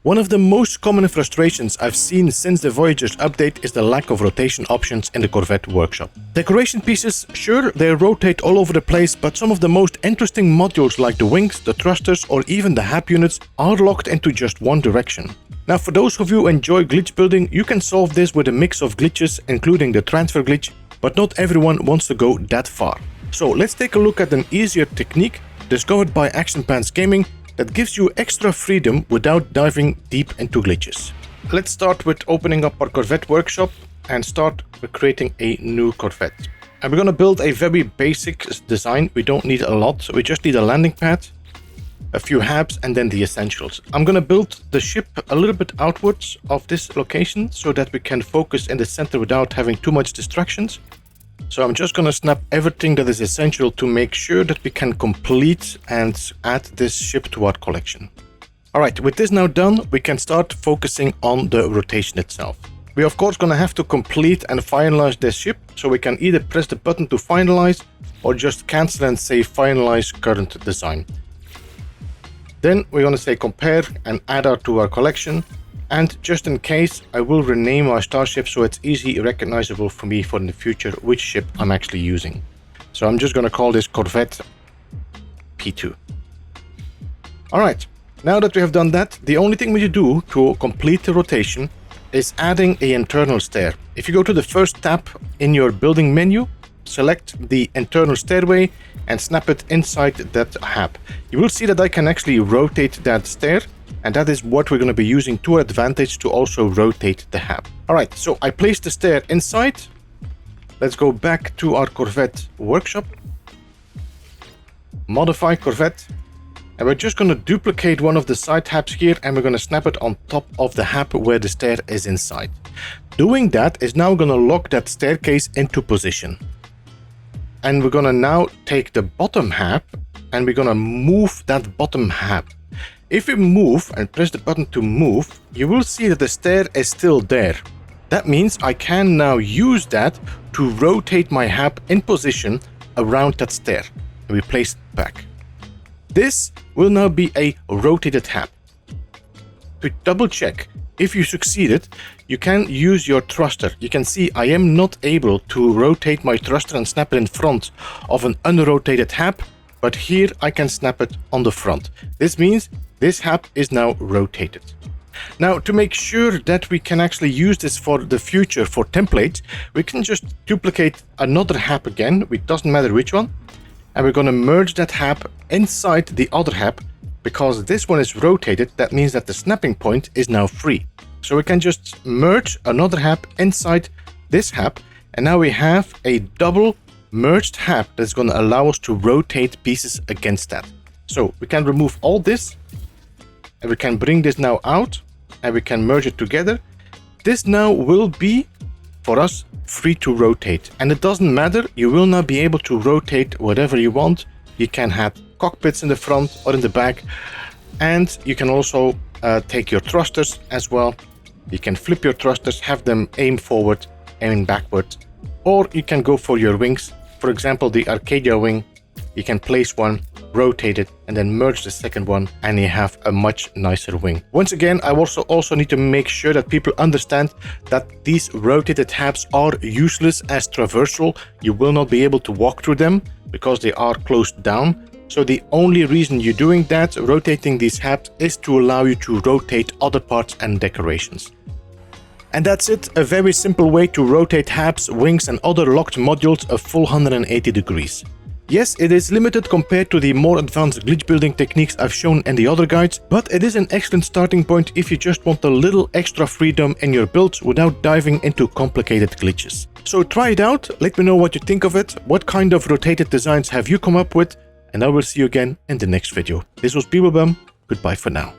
One of the most common frustrations I've seen since the Voyagers update is the lack of rotation options in the Corvette workshop. Decoration pieces, sure, they rotate all over the place, but some of the most interesting modules like the wings, the thrusters or even the hab units are locked into just one direction. Now for those of you who enjoy glitch building, you can solve this with a mix of glitches including the transfer glitch, but not everyone wants to go that far. So let's take a look at an easier technique discovered by Action Pants Gaming that gives you extra freedom without diving deep into glitches. Let's start with opening up our Corvette workshop and start with creating a new Corvette. And we're going to build a very basic design. We don't need a lot. We just need a landing pad, a few habs, and then the essentials. I'm going to build the ship a little bit outwards of this location so that we can focus in the center without having too much distractions. So I'm just going to snap everything that is essential to make sure that we can complete and add this ship to our collection. Alright, with this now done, we can start focusing on the rotation itself. We're of course going to have to complete and finalize this ship, so we can either press the button to finalize or just cancel and say finalize current design. Then we're going to say compare and add our to our collection. And just in case, I will rename our starship so it's easy recognizable for me for in the future which ship I'm actually using. So I'm just going to call this Corvette P2. Alright, now that we have done that, the only thing we need to do to complete the rotation is adding an internal stair. If you go to the first tab in your building menu, select the internal stairway and snap it inside that hab. You will see that I can actually rotate that stair. And that is what we're going to be using to our advantage to also rotate the hab. Alright, so I placed the stair inside. Let's go back to our Corvette workshop. Modify Corvette. And we're just going to duplicate one of the side habs here and we're going to snap it on top of the hab where the stair is inside. Doing that is now going to lock that staircase into position. And we're going to now take the bottom hab and we're going to move that bottom hab. If we move and press the button to move, you will see that the stair is still there. That means I can now use that to rotate my hab in position around that stair. And we place it back. This will now be a rotated hab. To double check if you succeeded, you can use your thruster. You can see I am not able to rotate my thruster and snap it in front of an unrotated hab, but here I can snap it on the front. This means this hab is now rotated. Now, to make sure that we can actually use this for the future for templates, we can just duplicate another hab again, it doesn't matter which one, and we're going to merge that hab inside the other hab. Because this one is rotated, that means that the snapping point is now free. So we can just merge another hab inside this hab, and now we have a double merged hab that's going to allow us to rotate pieces against that. So we can remove all this. And we can bring this now out and we can merge it together. This now will be for us free to rotate, and it doesn't matter, you will now be able to rotate whatever you want. You can have cockpits in the front or in the back, and you can also take your thrusters as well. You can flip your thrusters, have them aim forward, aiming backward, or you can go for your wings. For example, the Arcadia wing, you can place one, rotate it, and then merge the second one, and you have a much nicer wing. Once again, I also need to make sure that people understand that these rotated habs are useless as traversal. You will not be able to walk through them because they are closed down. So the only reason you're doing that, rotating these habs, is to allow you to rotate other parts and decorations. And that's it, a very simple way to rotate habs, wings and other locked modules a full 180 degrees. Yes, it is limited compared to the more advanced glitch building techniques I've shown in the other guides, but it is an excellent starting point if you just want a little extra freedom in your builds without diving into complicated glitches. So try it out, let me know what you think of it, what kind of rotated designs have you come up with, and I will see you again in the next video. This was Beeblebum, goodbye for now.